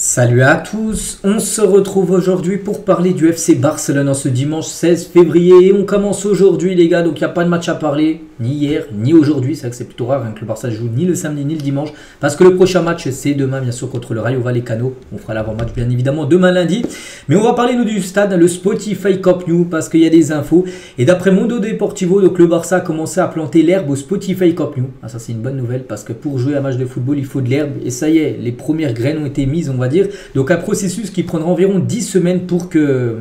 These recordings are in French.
Salut à tous, on se retrouve aujourd'hui pour parler du FC Barcelone en ce dimanche 16 février et on commence aujourd'hui les gars, donc il n'y a pas de match à parler, ni hier, ni aujourd'hui, c'est vrai que c'est plutôt rare que le Barça joue ni le samedi ni le dimanche, parce que le prochain match c'est demain bien sûr contre le Rayo Vallecano, on fera l'avant-match bien évidemment demain lundi, mais on va parler nous du stade, le Spotify Camp Nou, parce qu'il y a des infos, et d'après Mundo Deportivo, donc le Barça a commencé à planter l'herbe au Spotify Camp Nou, ça c'est une bonne nouvelle, parce que pour jouer un match de football il faut de l'herbe, et ça y est, les premières graines ont été mises on va dire. Donc un processus qui prendra environ 10 semaines pour que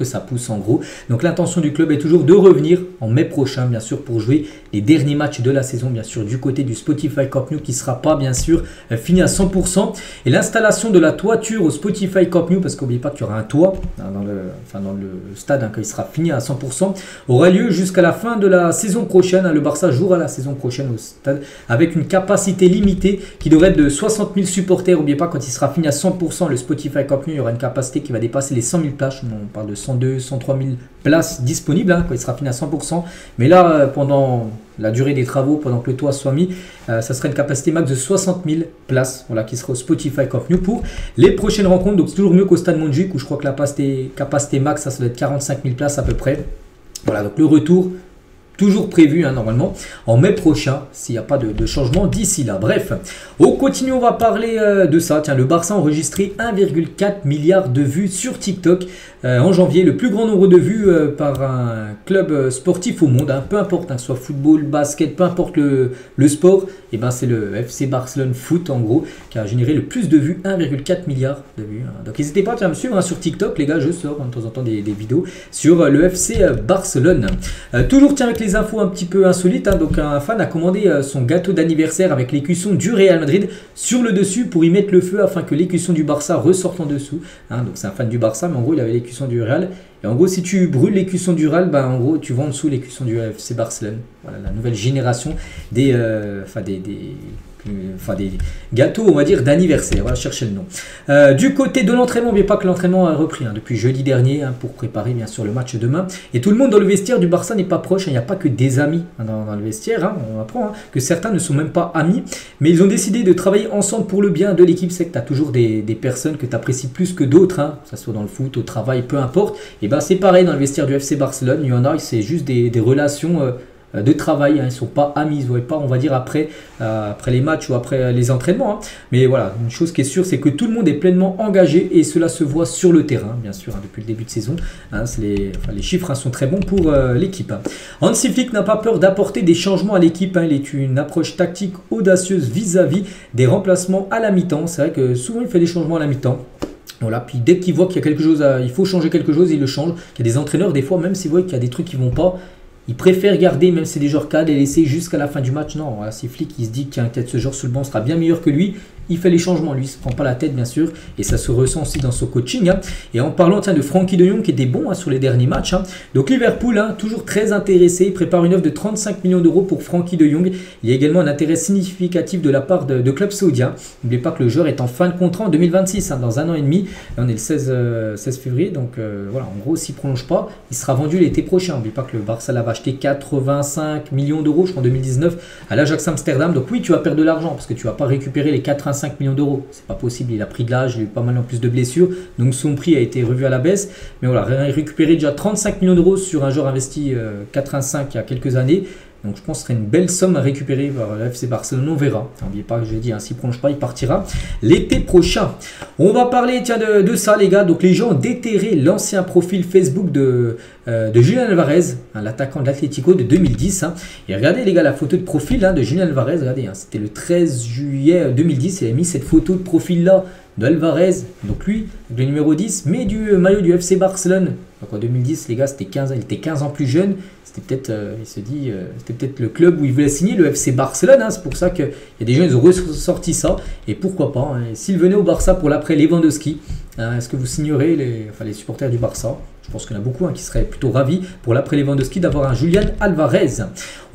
ça pousse en gros. Donc l'intention du club est toujours de revenir en mai prochain bien sûr pour jouer les derniers matchs de la saison bien sûr du côté du Spotify Camp Nou qui ne sera pas bien sûr fini à 100%. Et l'installation de la toiture au Spotify Camp Nou, parce qu'oubliez pas qu'il y aura un toit dans le stade quand il sera fini à 100%, aura lieu jusqu'à la fin de la saison prochaine. Le Barça jouera la saison prochaine au stade avec une capacité limitée qui devrait être de 60 000 supporters. N'oubliez pas quand il sera fini à 100%, le Spotify Camp Nou, il y aura une capacité qui va dépasser les 100 000 places. On parle de 102, 103 000 places disponibles quand il sera fini à 100%. Mais là, pendant la durée des travaux, pendant que le toit soit mis, ça serait une capacité max de 60 000 places qui sera au Spotify Camp Nou pour les prochaines rencontres. Donc c'est toujours mieux qu'au Stade Montjuïc où je crois que la capacité max, ça doit être 45 000 places à peu près. Voilà, donc le retour toujours prévu normalement en mai prochain s'il n'y a pas de changement d'ici là. Bref, on continue, on va parler de ça. Tiens, le Barça a enregistré 1,4 milliard de vues sur TikTok en janvier, le plus grand nombre de vues par un club sportif au monde, peu importe, soit football, basket, peu importe le sport, et c'est le FC Barcelone Foot en gros qui a généré le plus de vues, 1,4 milliard de vues. Donc n'hésitez pas à me suivre sur TikTok les gars, je sors de temps en temps des vidéos sur le FC Barcelone. Toujours tiens avec les infos un petit peu insolites, donc un fan a commandé son gâteau d'anniversaire avec l'écusson du Real Madrid sur le dessus pour y mettre le feu afin que l'écusson du Barça ressorte en dessous. Donc c'est un fan du Barça, mais en gros il avait l'écusson du Real. Et en gros, si tu brûles l'écusson du Real, en gros, tu vends en dessous l'écusson du FC Barcelone. Voilà, la nouvelle génération des gâteaux, on va dire, d'anniversaire. Voilà, chercher le nom. Du côté de l'entraînement, n'oubliez pas que l'entraînement a repris depuis jeudi dernier pour préparer bien sûr le match demain. Et tout le monde dans le vestiaire du Barça n'est pas proche. Il n'y a pas que des amis dans le vestiaire. On apprend que certains ne sont même pas amis. Mais ils ont décidé de travailler ensemble pour le bien de l'équipe. C'est que tu as toujours des personnes que tu apprécies plus que d'autres, que ce soit dans le foot, au travail, peu importe. Et c'est pareil dans le vestiaire du FC Barcelone. Il y en a, c'est juste des relations de travail, ils ne sont pas amis, ils ne se voient pas on va dire après les matchs ou après les entraînements, mais voilà, une chose qui est sûre, c'est que tout le monde est pleinement engagé et cela se voit sur le terrain bien sûr depuis le début de saison, les chiffres sont très bons pour l'équipe. Hansi Flick n'a pas peur d'apporter des changements à l'équipe, il est une approche tactique audacieuse vis-à-vis des remplacements à la mi-temps. C'est vrai que souvent il fait des changements à la mi-temps. Voilà, puis dès qu'il voit qu'il y a quelque chose, il faut changer quelque chose, il le change. Il y a des entraîneurs, des fois, même s'ils voient qu'il y a des trucs qui ne vont pas, ils préfèrent garder, même si c'est des joueurs cadres, et laisser jusqu'à la fin du match. Non, voilà, si Flick il se dit qu'il y a peut-être ce joueur sur le banc sera bien meilleur que lui, il fait les changements, lui, il ne se prend pas la tête bien sûr, et ça se ressent aussi dans son coaching. Et en parlant de Frenkie de Jong qui était bon sur les derniers matchs, donc Liverpool, toujours très intéressé, il prépare une offre de 35 millions d'euros pour Frenkie de Jong. Il y a également un intérêt significatif de la part de clubs saoudiens. N'oubliez pas que le joueur est en fin de contrat en 2026, dans un an et demi. Là, on est le 16 février, donc voilà, en gros, s'il ne prolonge pas, il sera vendu l'été prochain. N'oubliez pas que le Barça l'avait acheté 85 millions d'euros, je crois en 2019, à l'Ajax Amsterdam. Donc oui, tu vas perdre de l'argent parce que tu ne vas pas récupérer les 85 millions d'euros. C'est pas possible, il a pris de l'âge, il a eu pas mal en plus de blessures, donc son prix a été revu à la baisse. Mais voilà, récupérer déjà 35 millions d'euros sur un joueur investi 85 il y a quelques années. Donc je pense que ce serait une belle somme à récupérer par le FC Barcelone, on verra. N'oubliez pas que je l'ai dit, s'il ne prolonge pas, il partira l'été prochain. On va parler de ça les gars. Donc les gens ont déterré l'ancien profil Facebook de Julián Álvarez, l'attaquant de l'Atlético de 2010. Et regardez les gars la photo de profil de Julián Álvarez, regardez, c'était le 13 juillet 2010, il a mis cette photo de profil là d'Alvarez, donc lui, le numéro 10, mais du maillot du FC Barcelone. Donc en 2010 les gars, il était 15 ans plus jeune. C'était peut-être, il se dit, c'était peut-être le club où il voulait signer, le FC Barcelone. C'est pour ça qu'il y a des gens, ils ont ressorti ça. Et pourquoi pas, s'il venait au Barça pour l'après Lewandowski, est-ce que vous signerez les supporters du Barça? Je Je pense qu'il y en a beaucoup qui seraient plutôt ravis pour l'après Lewandowski d'avoir un Julian Alvarez.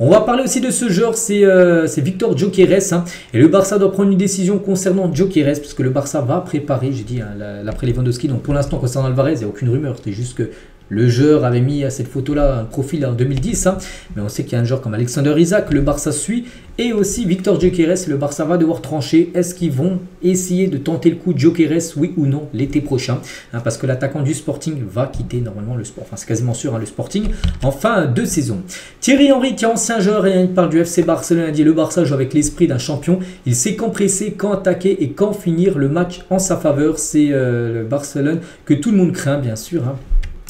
On va parler aussi de ce joueur, c'est Victor Gyökeres. Et le Barça doit prendre une décision concernant Gyökeres, parce que le Barça va préparer, j'ai dit, l'après Lewandowski. Donc pour l'instant, concernant Alvarez, il n'y a aucune rumeur. C'est juste que le joueur avait mis à cette photo-là un profil en 2010, mais on sait qu'il y a un joueur comme Alexander Isak, le Barça suit, et aussi Victor Gyökeres, le Barça va devoir trancher. Est-ce qu'ils vont essayer de tenter le coup de Gyökeres, oui ou non, l'été prochain, parce que l'attaquant du Sporting va quitter normalement le sport, enfin c'est quasiment sûr, le Sporting, en fin de saison. Thierry Henry, qui est ancien joueur, et il parle du FC Barcelone, a dit: le Barça joue avec l'esprit d'un champion, il sait quand presser, quand attaquer et quand finir le match en sa faveur. C'est le Barcelone que tout le monde craint, bien sûr,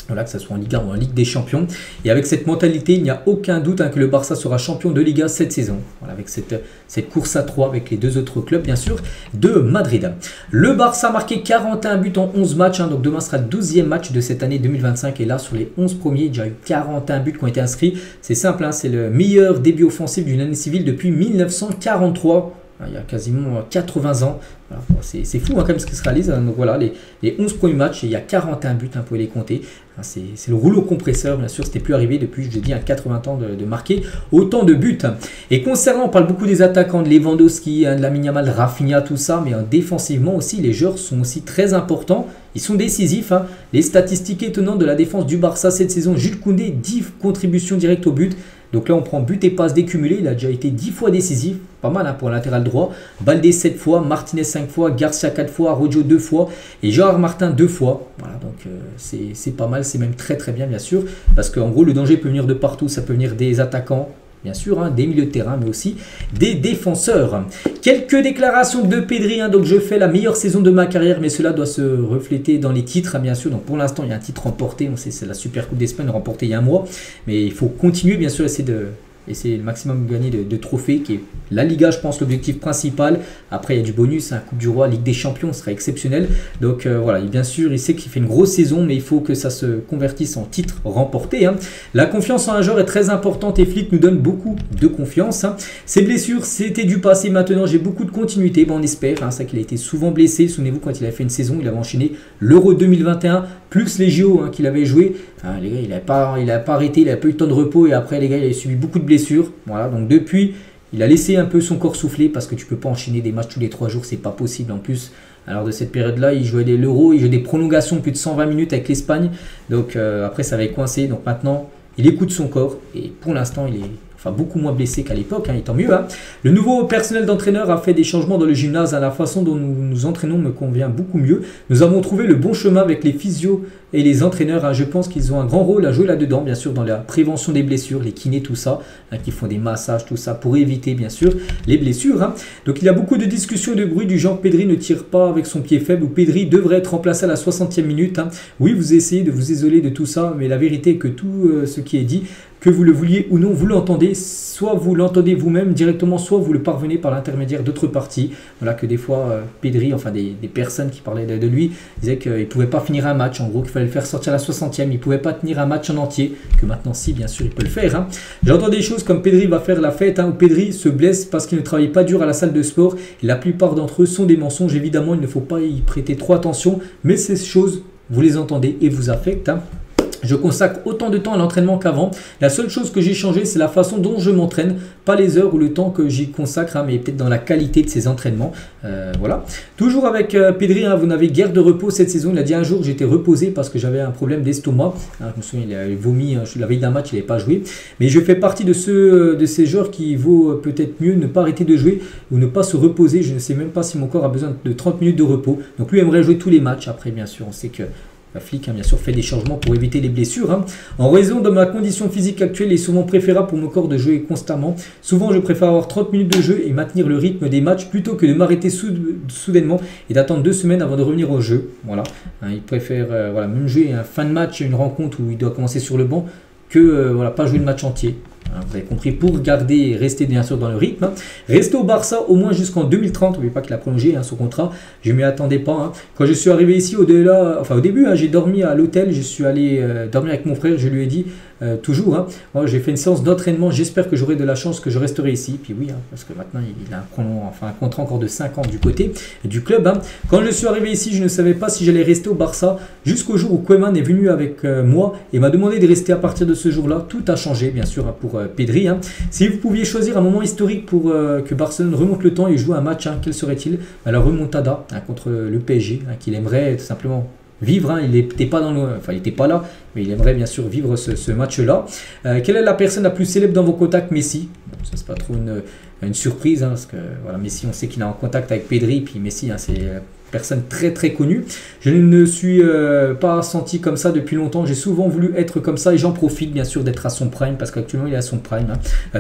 voilà, que ce soit en Liga ou en Ligue des Champions. Et avec cette mentalité, il n'y a aucun doute que le Barça sera champion de Liga cette saison. Voilà, avec cette course à 3 avec les deux autres clubs, bien sûr, de Madrid. Le Barça a marqué 41 buts en 11 matchs. Donc demain sera le 12e match de cette année 2025. Et là, sur les 11 premiers, il y a déjà eu 41 buts qui ont été inscrits. C'est simple, c'est le meilleur début offensif d'une année civile depuis 1943. Il y a quasiment 80 ans. Voilà, c'est fou quand même ce qui se réalise. Donc voilà, les 11 premiers matchs, il y a 41 buts, vous pouvez les compter. C'est le rouleau compresseur, bien sûr, c'était plus arrivé depuis, je dis, 80 ans de marquer autant de buts. Et concernant, on parle beaucoup des attaquants, de Lewandowski, de Lamine Yamal, de Rafinha, tout ça, mais défensivement aussi, les joueurs sont aussi très importants. Ils sont décisifs. Les statistiques étonnantes de la défense du Barça cette saison: Jules Koundé, 10 contributions directes au but. Donc là, on prend but et passe décumulé. Il a déjà été 10 fois décisif. Pas mal pour le latéral droit. Baldé 7 fois, Martinez 5 fois, Garcia 4 fois, Rojo 2 fois et Gérard Martin 2 fois. Voilà, donc c'est pas mal. C'est même très très bien, bien sûr. Parce qu'en gros, le danger peut venir de partout. Ça peut venir des attaquants, bien sûr, des milieux de terrain, mais aussi des défenseurs. Quelques déclarations de Pedri. Donc je fais la meilleure saison de ma carrière, mais cela doit se refléter dans les titres, bien sûr. Donc pour l'instant, il y a un titre remporté. On sait, c'est la Super Coupe d'Espagne remportée il y a un mois. Mais il faut continuer, bien sûr, essayer de... Et c'est le maximum gagné de trophées, qui est la Liga, je pense, l'objectif principal. Après, il y a du bonus, Coupe du Roi, Ligue des Champions, ce serait exceptionnel. Donc voilà, bien sûr, il sait qu'il fait une grosse saison, mais il faut que ça se convertisse en titre remporté. La confiance en un joueur est très importante et Flick nous donne beaucoup de confiance. Ses blessures, c'était du passé. Maintenant, j'ai beaucoup de continuité. On espère. C'est ça qu'il a été souvent blessé. Souvenez-vous, quand il avait fait une saison, il avait enchaîné l'Euro 2021, plus les JO qu'il avait joué. Les gars, il n'a pas arrêté, il n'a pas eu le temps de repos, et après, les gars, il a subi beaucoup de blessures. Voilà, donc depuis, il a laissé un peu son corps souffler, parce que tu ne peux pas enchaîner des matchs tous les 3 jours, c'est pas possible. En plus, alors de cette période-là, il jouait l'Euro, il jouait des prolongations de plus de 120 minutes avec l'Espagne. Donc après, ça avait coincé. Donc maintenant, il écoute son corps, et pour l'instant, il est beaucoup moins blessé qu'à l'époque, et tant mieux. Le nouveau personnel d'entraîneur a fait des changements dans le gymnase. La façon dont nous nous entraînons me convient beaucoup mieux. Nous avons trouvé le bon chemin avec les physios et les entraîneurs. Je pense qu'ils ont un grand rôle à jouer là-dedans, bien sûr, dans la prévention des blessures, les kinés, tout ça, qui font des massages, tout ça, pour éviter, bien sûr, les blessures. Donc il y a beaucoup de discussions et de bruit du genre: Pedri ne tire pas avec son pied faible, ou Pedri devrait être remplacé à la 60e minute. Oui, vous essayez de vous isoler de tout ça, mais la vérité est que tout ce qui est dit, que vous le vouliez ou non, vous l'entendez. Soit vous l'entendez vous-même directement, soit vous le parvenez par l'intermédiaire d'autres parties. Voilà, que des fois, Pedri, enfin des personnes qui parlaient de lui, disaient qu'il ne pouvait pas finir un match. En gros, qu'il fallait le faire sortir à la 60e. Il ne pouvait pas tenir un match en entier. Que maintenant, si, bien sûr, il peut le faire. J'entends des choses comme Pedri va faire la fête, ou Pedri se blesse parce qu'il ne travaille pas dur à la salle de sport. Et la plupart d'entre eux sont des mensonges. Évidemment, il ne faut pas y prêter trop attention. Mais ces choses, vous les entendez et vous affectent. Je consacre autant de temps à l'entraînement qu'avant. La seule chose que j'ai changé, c'est la façon dont je m'entraîne. Pas les heures ou le temps que j'y consacre, mais peut-être dans la qualité de ces entraînements. Voilà. Toujours avec Pedri, vous n'avez guère de repos cette saison. Il a dit un jour, j'étais reposé parce que j'avais un problème d'estomac. Je me souviens, il a vomi la veille d'un match, il n'avait pas joué. Mais je fais partie de ces joueurs qui vaut peut-être mieux ne pas arrêter de jouer ou ne pas se reposer. Je ne sais même pas si mon corps a besoin de 30 minutes de repos. Donc lui aimerait jouer tous les matchs. Après, bien sûr, on sait que Flick, bien sûr, fait des changements pour éviter les blessures. En raison de ma condition physique actuelle, il est souvent préférable pour mon corps de jouer constamment. Souvent, je préfère avoir 30 minutes de jeu et maintenir le rythme des matchs plutôt que de m'arrêter soudainement et d'attendre 2 semaines avant de revenir au jeu. Voilà. Il préfère même jouer un fin de match, une rencontre où il doit commencer sur le banc, que pas jouer le match entier. Vous avez compris, pour garder et rester bien sûr dans le rythme. Rester au Barça au moins jusqu'en 2030. N'oubliez pas qu'il a prolongé son contrat. Je ne m'y attendais pas. Quand je suis arrivé ici, au début, j'ai dormi à l'hôtel. Je suis allé dormir avec mon frère. Je lui ai dit toujours, moi, j'ai fait une séance d'entraînement. J'espère que j'aurai de la chance, que je resterai ici. Puis oui, parce que maintenant, il a un contrat encore de 5 ans du côté du club. Quand je suis arrivé ici, je ne savais pas si j'allais rester au Barça jusqu'au jour où Koeman est venu avec moi et m'a demandé de rester à partir de ce jour-là. Tout a changé, bien sûr, pour Pedri. Si vous pouviez choisir un moment historique pour que Barcelone remonte le temps et joue un match, quel serait-il? La remontada contre le PSG, qu'il aimerait tout simplement vivre. Il n'était pas il n'était pas là, mais il aimerait bien sûr vivre ce match-là. Quelle est la personne la plus célèbre dans vos contacts? Messi. Ça, c'est pas trop une surprise, parce que voilà, Messi, on sait qu'il est en contact avec Pedri, puis Messi, c'est personne très très connue. Je ne suis pas senti comme ça depuis longtemps. J'ai souvent voulu être comme ça et j'en profite bien sûr d'être à son prime parce qu'actuellement il est à son prime.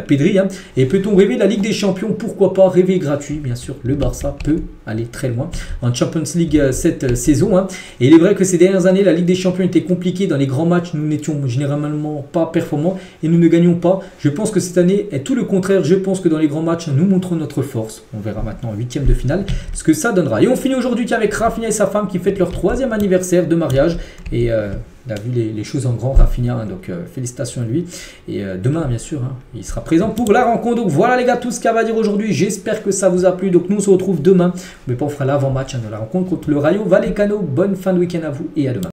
Pedri. Et peut-on rêver de la Ligue des Champions? Pourquoi pas? Rêver gratuit, bien sûr. Le Barça peut aller très loin en Champions League cette saison. Et il est vrai que ces dernières années, la Ligue des Champions était compliquée. Dans les grands matchs, nous n'étions généralement pas performants et nous ne gagnons pas. Je pense que cette année est tout le contraire. Je pense que dans les grands matchs, nous montrons notre force. On verra maintenant en 8e de finale ce que ça donnera. Et on finit aujourd'hui avec Rafinha et sa femme qui fêtent leur 3e anniversaire de mariage. Et il a vu les choses en grand, Rafinha, donc félicitations à lui. Et demain, bien sûr, il sera présent pour la rencontre. Donc voilà les gars, tout ce qu'il y a à dire aujourd'hui. J'espère que ça vous a plu. Donc nous, on se retrouve demain. Mais pas, on fera l'avant-match de la rencontre contre le Rayo Vallecano. Bonne fin de week-end à vous et à demain.